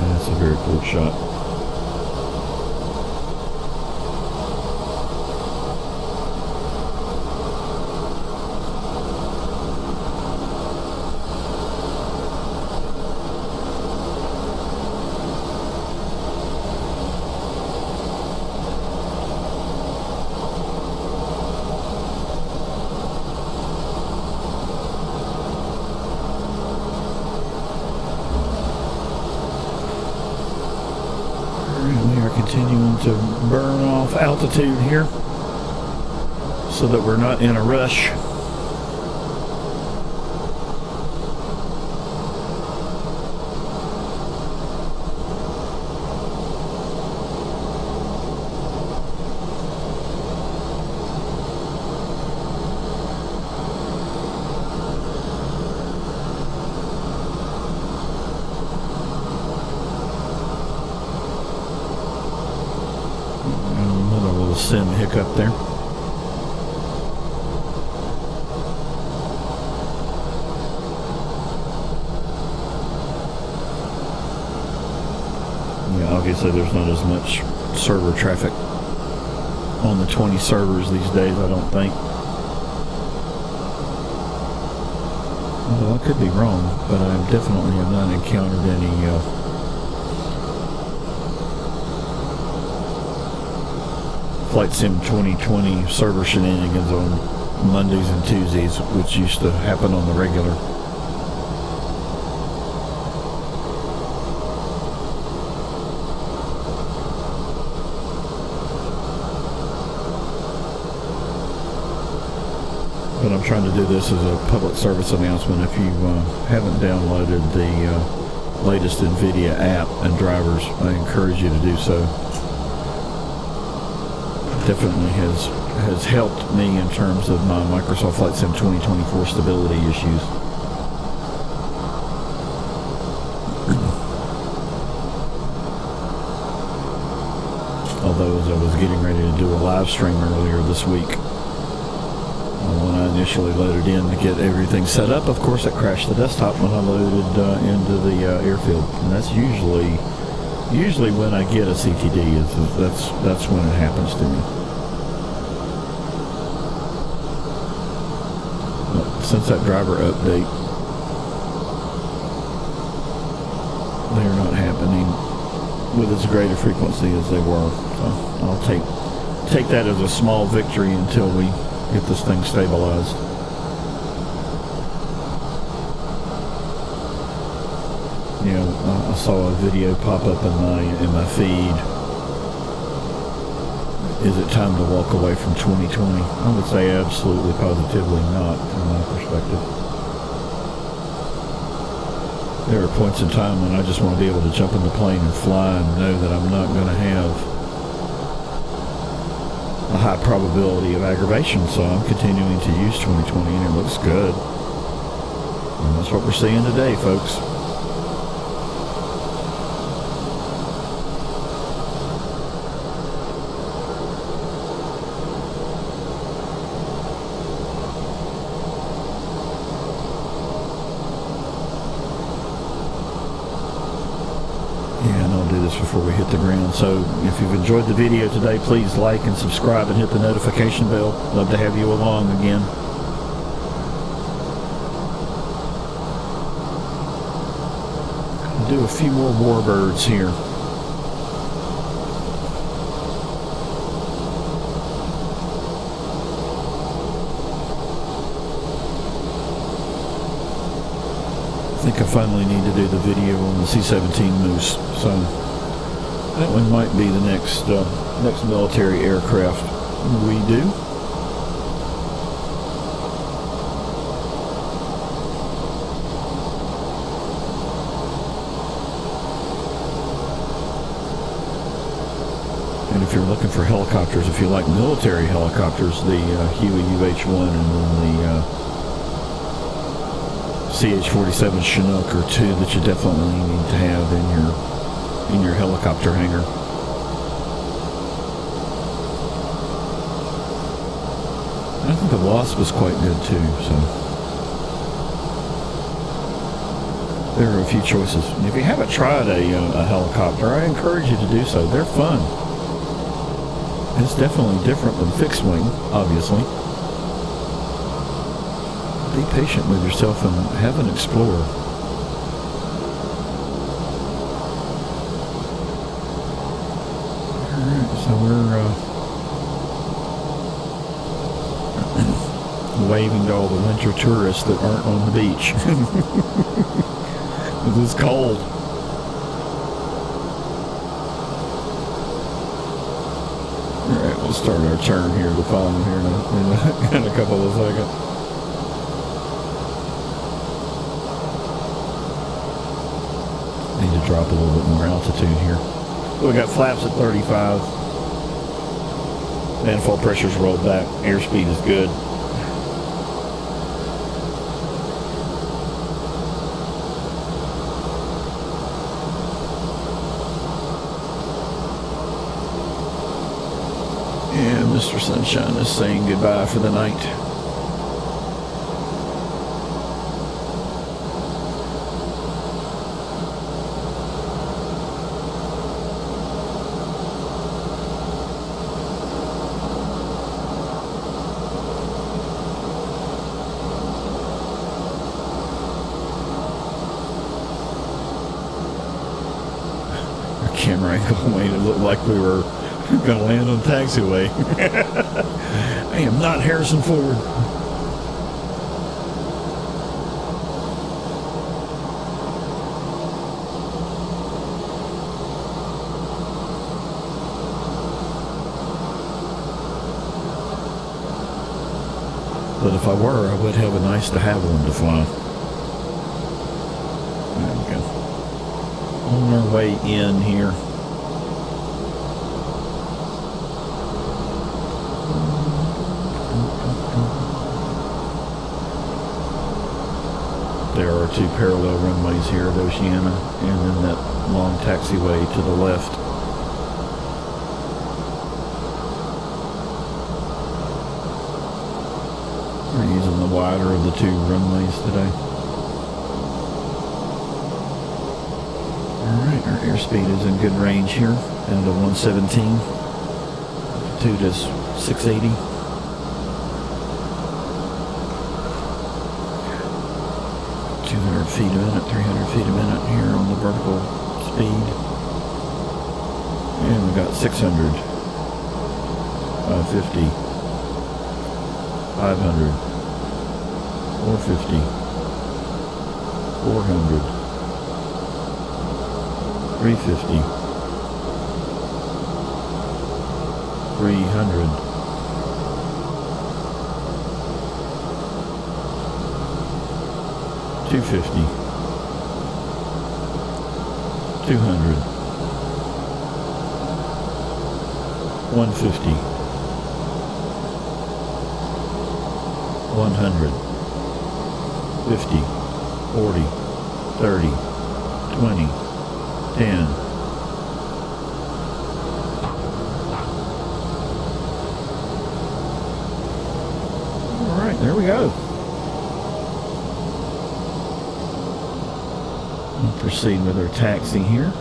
That's a very cool shot. We are continuing to burn off altitude here so that we're not in a rush. Another little sim hiccup there. Yeah, obviously there's not as much server traffic on the 20 servers these days, I don't think. Although I could be wrong, but I definitely have not encountered any Flightsim 2020 server shenanigans on Mondays and Tuesdays, which used to happen on the regular. But I'm trying to do this as a public service announcement. If you haven't downloaded the latest NVIDIA app and drivers, I encourage you to do so. Definitely has helped me in terms of my Microsoft Flight Sim 2024 stability issues. I was getting ready to do a live stream earlier this week. When I initially loaded in to get everything set up, of course it crashed the desktop when I loaded into the airfield, and that's usually when I get a CTD. That's when it happens to me. But since that driver update, they're not happening with as great a frequency as they were. So I'll take that as a small victory until we get this thing stabilized. You know, I saw a video pop up in my feed. Is it time to walk away from 2020? I would say absolutely, positively not, from my perspective. There are points in time when I just want to be able to jump in the plane and fly and know that I'm not going to have a high probability of aggravation, so I'm continuing to use 2020, and it looks good. And that's what we're seeing today, folks. Before we hit the ground. So if you've enjoyed the video today, please like and subscribe and hit the notification bell. Love to have you along again. I'll do a few more warbirds here. I think I finally need to do the video on the C-17 Moose, so that one might be the next military aircraft we do. And if you're looking for helicopters, if you like military helicopters, the Huey UH-1 and then the CH-47 Chinook are two that you definitely need to have in your helicopter hangar. I think the Wasp was quite good too, so there are a few choices. And if you haven't tried a helicopter, I encourage you to do so. They're fun. It's definitely different than fixed wing, obviously. Be patient with yourself and have an explore. Alright, so we're waving to all the winter tourists that aren't on the beach. It's cold. Alright, we'll start our turn here to follow here in a couple of seconds. Need to drop a little bit more altitude here. We got flaps at 35. Manifold pressure's rolled back. Airspeed is good. And Mr. Sunshine is saying goodbye for the night. Camera angle made it look like we were going to land on the taxiway. I am not Harrison Ford. But if I were, I would have a nice to have one to fly. There we go. On our way in here. There are two parallel runways here at Oceania, and then that long taxiway to the left. We're using the wider of the two runways today. Alright, our airspeed is in good range here, down to 117. Altitude is 680. Feet a minute, 300 feet a minute here on the vertical speed. And we got 600, 550, 500, 450, 400, 350, 300, 250, 200, 150, 100, 50, 40, 30, 20, 10. All right, there we go. We'll proceed with our taxi here.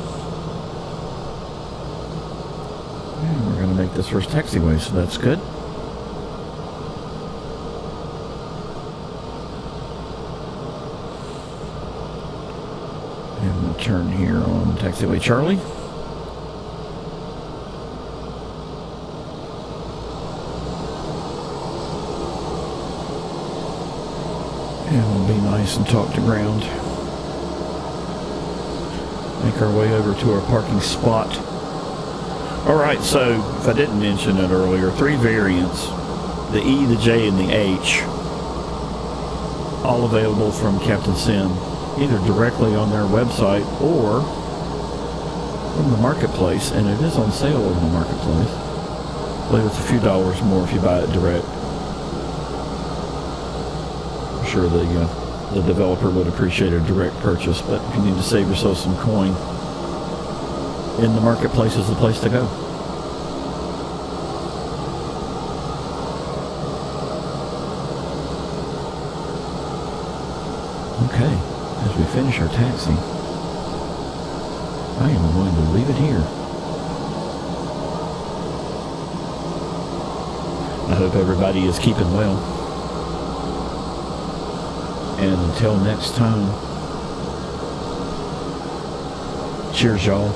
And we're going to make this first taxiway, so that's good. And we'll turn here on taxiway Charlie. And we'll be nice and talk to ground. Make our way over to our parking spot. Alright, so if I didn't mention it earlier, 3 variants, the E, the J, and the H, all available from Captain Sim, either directly on their website or from the marketplace, and it is on sale in the marketplace. I believe it's a few dollars more if you buy it direct. I'm sure the developer would appreciate a direct purchase, but if you need to save yourself some coin, in the marketplace is the place to go. Okay, as we finish our taxi, I am going to leave it here. I hope everybody is keeping well. And until next time, cheers, y'all.